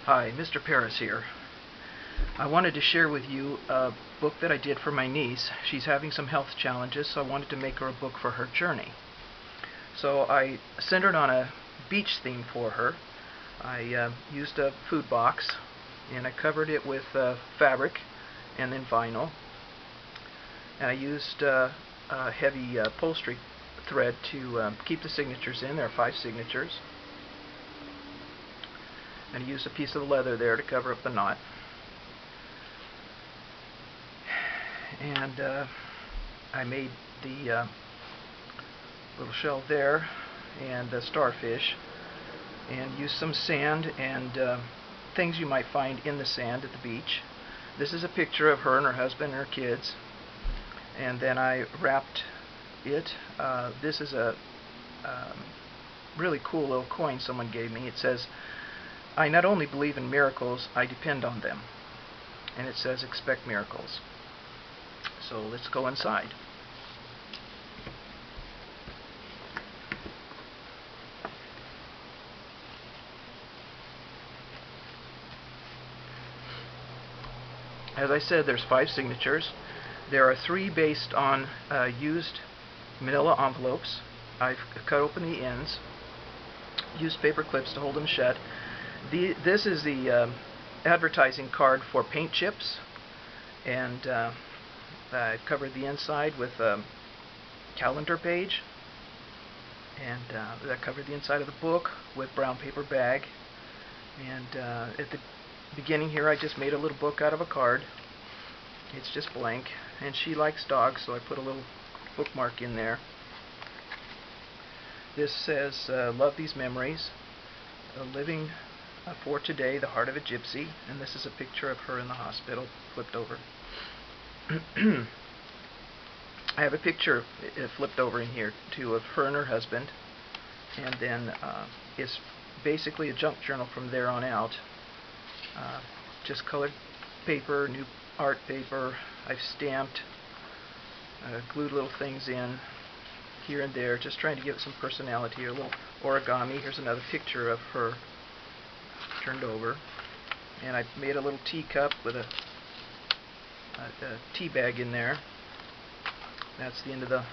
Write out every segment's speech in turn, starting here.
Hi, Mr. Paris here. I wanted to share with you a book that I did for my niece. She's having some health challenges, so I wanted to make her a book for her journey. So I centered on a beach theme for her. I used a food box, and I covered it with fabric and then vinyl. And I used heavy upholstery thread to keep the signatures in. There are 5 signatures. And I used a piece of leather there to cover up the knot. And I made the little shell there and the starfish, and used some sand and things you might find in the sand at the beach. This is a picture of her and her husband and her kids, and then I wrapped it. This is a really cool little coin someone gave me. It says, "I not only believe in miracles, I depend on them." And it says, "Expect miracles." So let's go inside. As I said, there's 5 signatures. There are 3 based on used manila envelopes. I've cut open the ends, used paper clips to hold them shut. This is the advertising card for paint chips, and I've covered the inside with a calendar page, and that covered the inside of the book with brown paper bag. And at the beginning here, I just made a little book out of a card. It's just blank, and she likes dogs, so I put a little bookmark in there. This says, "Love these memories, living for today, the heart of a gypsy," and this is a picture of her in the hospital, flipped over. I have a picture flipped over in here too of her and her husband, and then it's basically a junk journal from there on out. Just colored paper, new art paper. I've stamped, glued little things in here and there, just trying to give it some personality. A little origami. Here's another picture of her turned over, and I made a little teacup with a tea bag in there. That's the end of the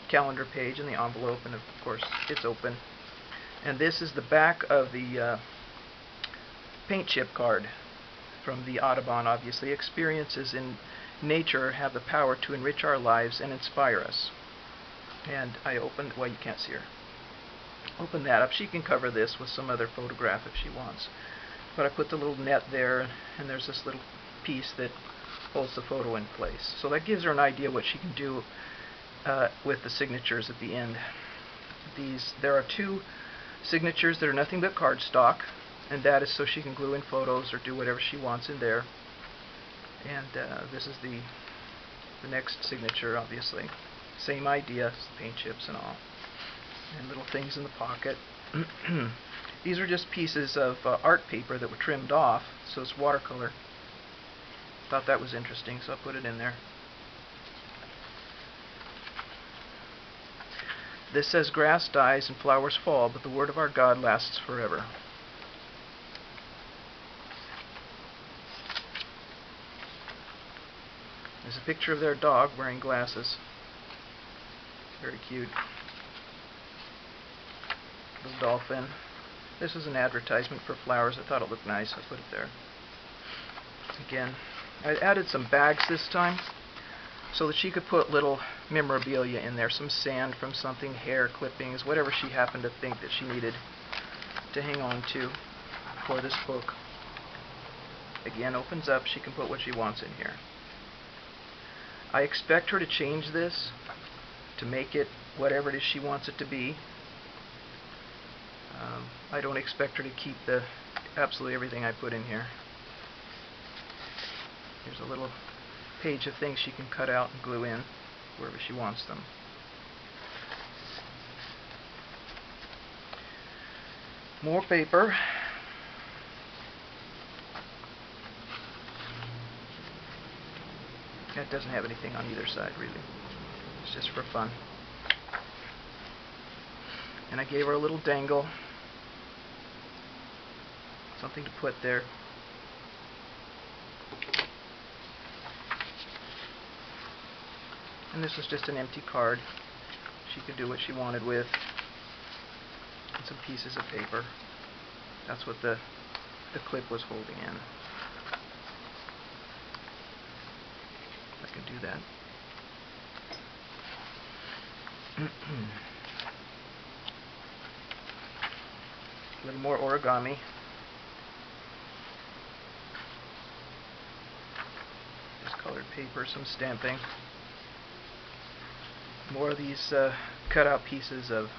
calendar page and the envelope, and of course it's open. And this is the back of the paint chip card from the Audubon, obviously. Experiences in nature have the power to enrich our lives and inspire us. And I opened, well, you can't see her. Open that up. She can cover this with some other photograph if she wants. But I put the little net there, and there's this little piece that holds the photo in place. So that gives her an idea what she can do with the signatures at the end. There are 2 signatures that are nothing but cardstock, and that is so she can glue in photos or do whatever she wants in there. And this is the next signature, obviously. Same idea, paint chips and all. And little things in the pocket. These are just pieces of art paper that were trimmed off, so it's watercolor. Thought that was interesting, so I put it in there. This says, "Grass dies and flowers fall, but the word of our God lasts forever." There's a picture of their dog wearing glasses. Very cute. Little dolphin. This is an advertisement for flowers. I thought it looked nice. I put it there. Again, I added some bags this time so that she could put little memorabilia in there. Some sand from something, hair clippings, whatever she happened to think that she needed to hang on to for this book. Again, opens up. She can put what she wants in here. I expect her to change this to make it whatever it is she wants it to be. I don't expect her to keep absolutely everything I put in here. Here's a little page of things she can cut out and glue in wherever she wants them. More paper. That doesn't have anything on either side, really. It's just for fun. And I gave her a little dangle something to put there. And this was just an empty card. She could do what she wanted with. And some pieces of paper. That's what the clip was holding in. I can do that. A little more origami. Just colored paper, some stamping. More of these cut-out pieces of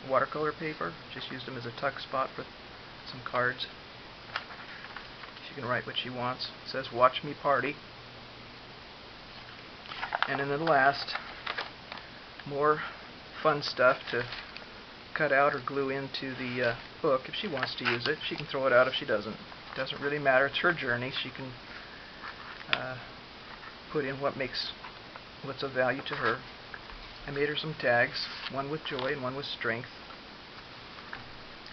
watercolor paper. Just used them as a tuck spot for some cards. She can write what she wants. It says, "Watch me party." And then the last, more fun stuff to cut out or glue into the book. If she wants to use it, she can throw it out if she doesn't. It doesn't really matter. It's her journey. She can put in what's of value to her. I made her some tags, one with joy and one with strength.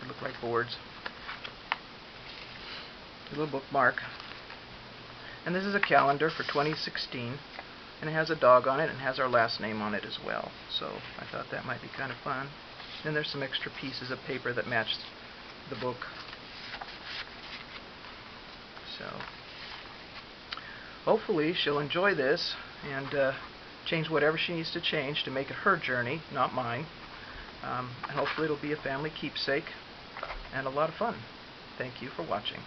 They look like boards. A little bookmark. And this is a calendar for 2016. And it has a dog on it and has our last name on it as well. So I thought that might be kind of fun. Then there's some extra pieces of paper that match the book. So hopefully she'll enjoy this and change whatever she needs to change to make it her journey, not mine. And hopefully it'll be a family keepsake and a lot of fun. Thank you for watching.